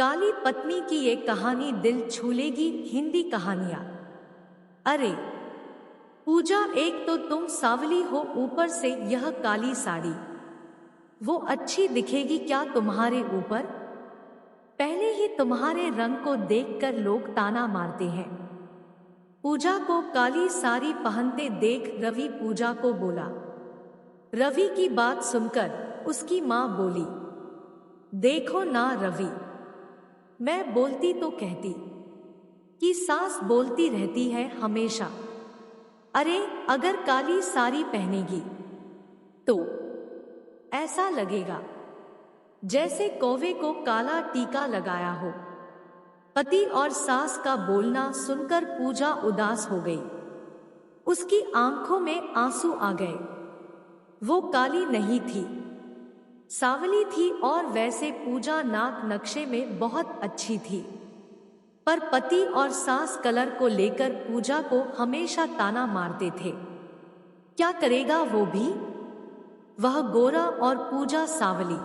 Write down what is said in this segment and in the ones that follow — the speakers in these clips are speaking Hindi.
काली पत्नी की ये कहानी दिल छू लेगी। हिंदी कहानियां। अरे पूजा, एक तो तुम सावली हो, ऊपर से यह काली साड़ी, वो अच्छी दिखेगी क्या तुम्हारे ऊपर? पहले ही तुम्हारे रंग को देखकर लोग ताना मारते हैं। पूजा को काली साड़ी पहनते देख रवि पूजा को बोला। रवि की बात सुनकर उसकी माँ बोली, देखो ना रवि, मैं बोलती तो कहती कि सास बोलती रहती है हमेशा। अरे अगर काली साड़ी पहनेगी तो ऐसा लगेगा जैसे कौवे को काला टीका लगाया हो। पति और सास का बोलना सुनकर पूजा उदास हो गई। उसकी आंखों में आंसू आ गए। वो काली नहीं थी, सावली थी, और वैसे पूजा नाक नक्शे में बहुत अच्छी थी। पर पति और सास कलर को लेकर पूजा को हमेशा ताना मारते थे। क्या करेगा वो भी? वह गोरा और पूजा सावली।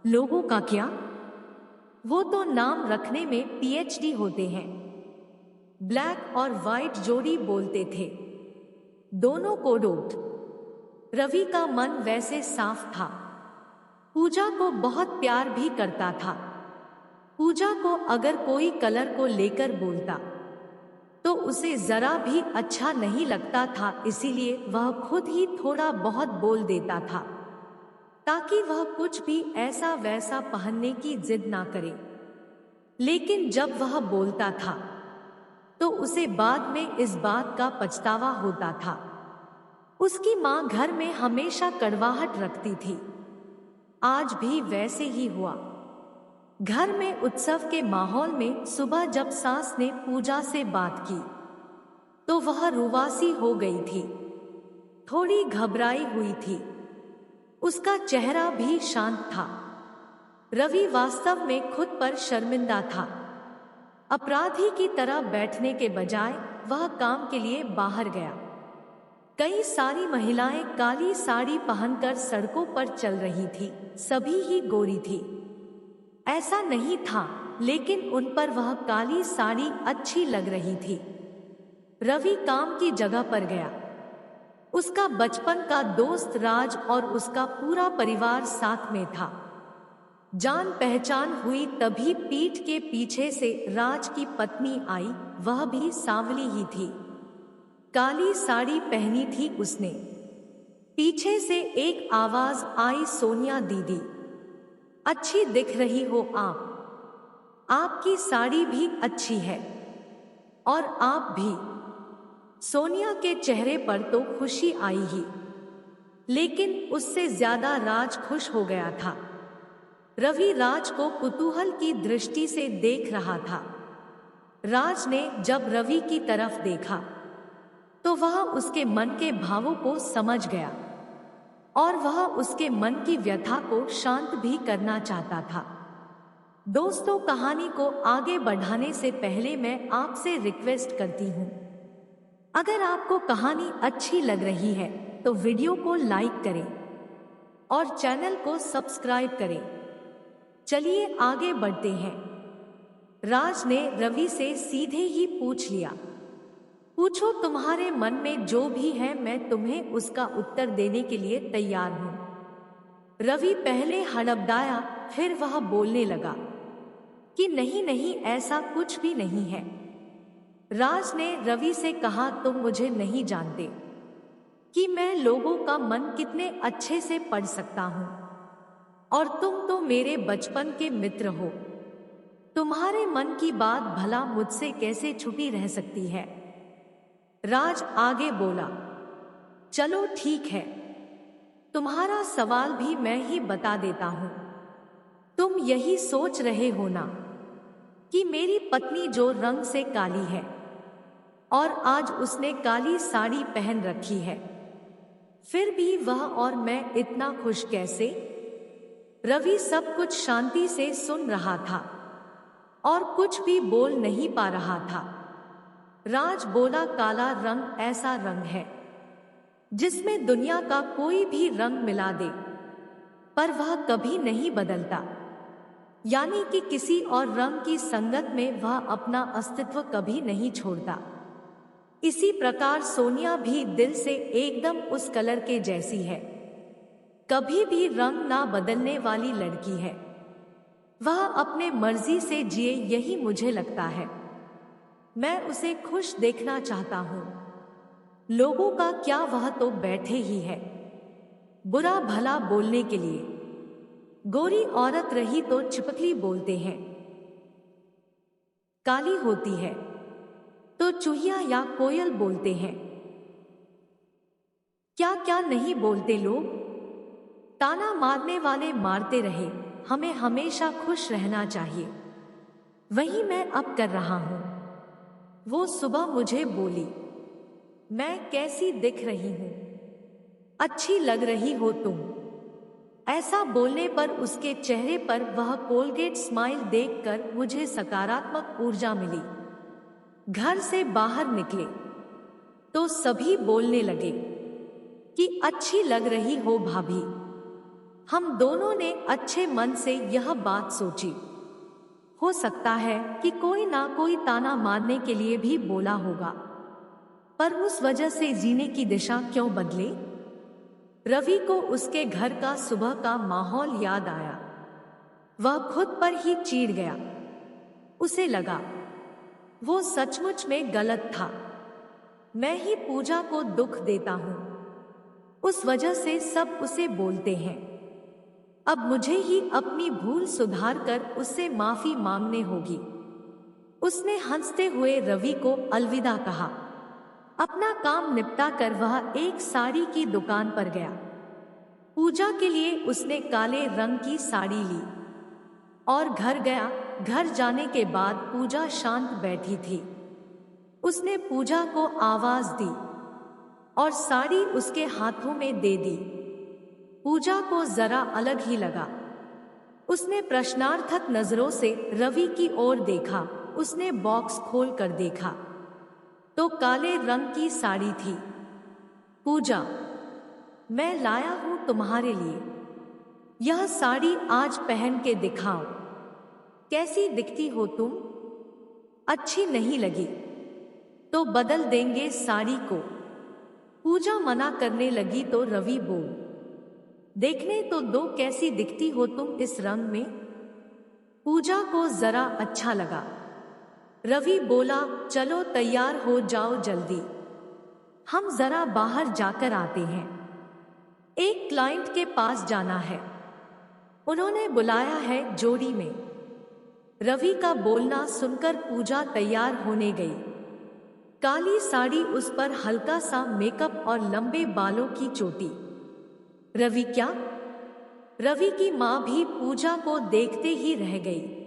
लोगों का क्या, वो तो नाम रखने में पीएचडी होते हैं। ब्लैक और वाइट जोड़ी बोलते थे, दोनों को डोट। रवि का मन वैसे साफ था, पूजा को बहुत प्यार भी करता था। पूजा को अगर कोई कलर को लेकर बोलता तो उसे जरा भी अच्छा नहीं लगता था, इसीलिए वह खुद ही थोड़ा बहुत बोल देता था ताकि वह कुछ भी ऐसा वैसा पहनने की जिद ना करे। लेकिन जब वह बोलता था तो उसे बाद में इस बात का पछतावा होता था। उसकी माँ घर में हमेशा कड़वाहट रखती थी। आज भी वैसे ही हुआ। घर में उत्सव के माहौल में सुबह जब सास ने पूजा से बात की तो वह रुवासी हो गई थी, थोड़ी घबराई हुई थी। उसका चेहरा भी शांत था। रवि वास्तव में खुद पर शर्मिंदा था। अपराधी की तरह बैठने के बजाय वह काम के लिए बाहर गया। कई सारी महिलाएं काली साड़ी पहनकर सड़कों पर चल रही थी, सभी ही गोरी थी। ऐसा नहीं था, लेकिन उन पर वह काली साड़ी अच्छी लग रही थी। रवि काम की जगह पर गया। उसका बचपन का दोस्त राज और उसका पूरा परिवार साथ में था। जान पहचान हुई तभी पीठ के पीछे से राज की पत्नी आई, वह भी सांवली ही थी। काली साड़ी पहनी थी उसने। पीछे से एक आवाज आई, सोनिया दीदी, अच्छी दिख रही हो आप, आपकी साड़ी भी अच्छी है, और आप भी। सोनिया के चेहरे पर तो खुशी आई ही, लेकिन उससे ज्यादा राज खुश हो गया था। रवि राज को कुतूहल की दृष्टि से देख रहा था। राज ने जब रवि की तरफ देखा तो वह उसके मन के भावों को समझ गया और वह उसके मन की व्यथा को शांत भी करना चाहता था। दोस्तों, कहानी को आगे बढ़ाने से पहले मैं आपसे रिक्वेस्ट करती हूँ, अगर आपको कहानी अच्छी लग रही है तो वीडियो को लाइक करें और चैनल को सब्सक्राइब करें। चलिए आगे बढ़ते हैं। राज ने रवि से सीधे ही पूछ लिया, पूछो, तुम्हारे मन में जो भी है मैं तुम्हें उसका उत्तर देने के लिए तैयार हूं। रवि पहले हड़बड़ाया, फिर वह बोलने लगा कि नहीं नहीं, ऐसा कुछ भी नहीं है। राज ने रवि से कहा, तुम मुझे नहीं जानते कि मैं लोगों का मन कितने अच्छे से पढ़ सकता हूं, और तुम तो मेरे बचपन के मित्र हो। तुम्हारे मन की बात भला मुझसे कैसे छुपी रह सकती है? राज आगे बोला, चलो ठीक है, तुम्हारा सवाल भी मैं ही बता देता हूं। तुम यही सोच रहे हो ना कि मेरी पत्नी जो रंग से काली है और आज उसने काली साड़ी पहन रखी है, फिर भी वह और मैं इतना खुश कैसे? रवि सब कुछ शांति से सुन रहा था और कुछ भी बोल नहीं पा रहा था। राज बोला, काला रंग ऐसा रंग है जिसमें दुनिया का कोई भी रंग मिला दे, पर वह कभी नहीं बदलता। यानी कि किसी और रंग की संगत में वह अपना अस्तित्व कभी नहीं छोड़ता। इसी प्रकार सोनिया भी दिल से एकदम उस कलर के जैसी है, कभी भी रंग ना बदलने वाली लड़की है। वह अपने मर्जी से जिए, यही मुझे लगता है। मैं उसे खुश देखना चाहता हूँ। लोगों का क्या, वह तो बैठे ही है बुरा भला बोलने के लिए। गोरी औरत रही तो चिपकली बोलते हैं, काली होती है तो चूहिया या कोयल बोलते हैं। क्या क्या नहीं बोलते लोग। ताना मारने वाले मारते रहे, हमें हमेशा खुश रहना चाहिए। वही मैं अब कर रहा हूं। वो सुबह मुझे बोली, मैं कैसी दिख रही हूं, अच्छी लग रही हो तुम। ऐसा बोलने पर उसके चेहरे पर वह कोलगेट स्माइल देखकर मुझे सकारात्मक ऊर्जा मिली। घर से बाहर निकले तो सभी बोलने लगे कि अच्छी लग रही हो भाभी। हम दोनों ने अच्छे मन से यह बात सोची। हो सकता है कि कोई ना कोई ताना मारने के लिए भी बोला होगा, पर उस वजह से जीने की दिशा क्यों बदले। रवि को उसके घर का सुबह का माहौल याद आया। वह खुद पर ही चिढ़ गया। उसे लगा वो सचमुच में गलत था। मैं ही पूजा को दुख देता हूं, उस वजह से सब उसे बोलते हैं। अब मुझे ही अपनी भूल सुधार कर उससे माफी मांगने होगी। उसने हंसते हुए रवि को अलविदा कहा। अपना काम निपटा कर वह एक साड़ी की दुकान पर गया। पूजा के लिए उसने काले रंग की साड़ी ली और घर गया। घर जाने के बाद पूजा शांत बैठी थी। उसने पूजा को आवाज दी और साड़ी उसके हाथों में दे दी। पूजा को जरा अलग ही लगा। उसने प्रश्नार्थक नजरों से रवि की ओर देखा। उसने बॉक्स खोल कर देखा तो काले रंग की साड़ी थी। पूजा, मैं लाया हूं तुम्हारे लिए। यह साड़ी आज पहन के दिखाओ, कैसी दिखती हो तुम। अच्छी नहीं लगी तो बदल देंगे साड़ी को। पूजा मना करने लगी तो रवि बोल, देखने तो दो कैसी दिखती हो तुम इस रंग में। पूजा को जरा अच्छा लगा। रवि बोला, चलो तैयार हो जाओ जल्दी, हम जरा बाहर जाकर आते हैं। एक क्लाइंट के पास जाना है, उन्होंने बुलाया है जोड़ी में। रवि का बोलना सुनकर पूजा तैयार होने गई। काली साड़ी, उस पर हल्का सा मेकअप और लंबे बालों की चोटी। रवि क्या? रवि की माँ भी पूजा को देखते ही रह गई।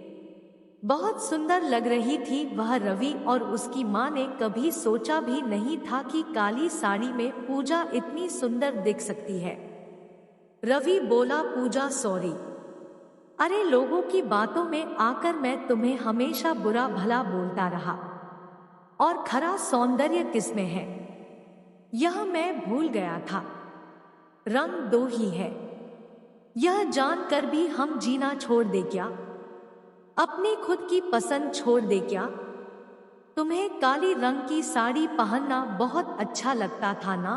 बहुत सुंदर लग रही थी वह। रवि और उसकी माँ ने कभी सोचा भी नहीं था कि काली साड़ी में पूजा इतनी सुंदर दिख सकती है। रवि बोला, पूजा सॉरी। अरे लोगों की बातों में आकर मैं तुम्हें हमेशा बुरा भला बोलता रहा, और खरा सौंदर्य किसमें है यह मैं भूल गया था। रंग दो ही है, यह जानकर भी हम जीना छोड़ दे क्या? अपनी खुद की पसंद छोड़ दे क्या? तुम्हें काली रंग की साड़ी पहनना बहुत अच्छा लगता था ना,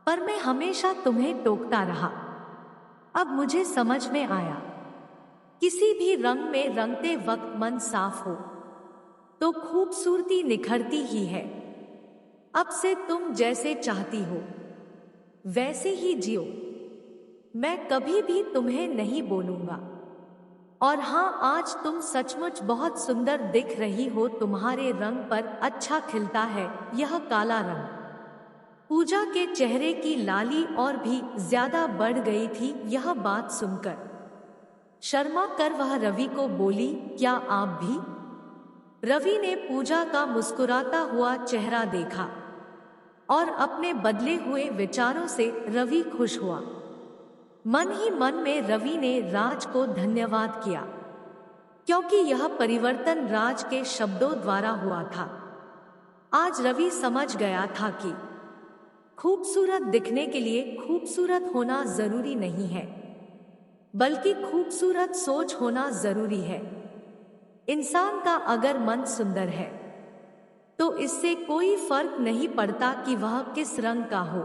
पर मैं हमेशा तुम्हें टोकता रहा। अब मुझे समझ में आया, किसी भी रंग में रंगते वक्त मन साफ हो तो खूबसूरती निखरती ही है। अब से तुम जैसे चाहती हो वैसे ही जियो। मैं कभी भी तुम्हें नहीं बोलूंगा। और हाँ, आज तुम सचमुच बहुत सुंदर दिख रही हो। तुम्हारे रंग पर अच्छा खिलता है यह काला रंग। पूजा के चेहरे की लाली और भी ज्यादा बढ़ गई थी यह बात सुनकर। शर्मा कर वह रवि को बोली, क्या आप भी? रवि ने पूजा का मुस्कुराता हुआ चेहरा देखा और अपने बदले हुए विचारों से रवि खुश हुआ। मन ही मन में रवि ने राज को धन्यवाद किया, क्योंकि यह परिवर्तन राज के शब्दों द्वारा हुआ था। आज रवि समझ गया था कि खूबसूरत दिखने के लिए खूबसूरत होना जरूरी नहीं है। बल्कि खूबसूरत सोच होना जरूरी है। इंसान का अगर मन सुंदर है तो इससे कोई फर्क नहीं पड़ता कि वह किस रंग का हो।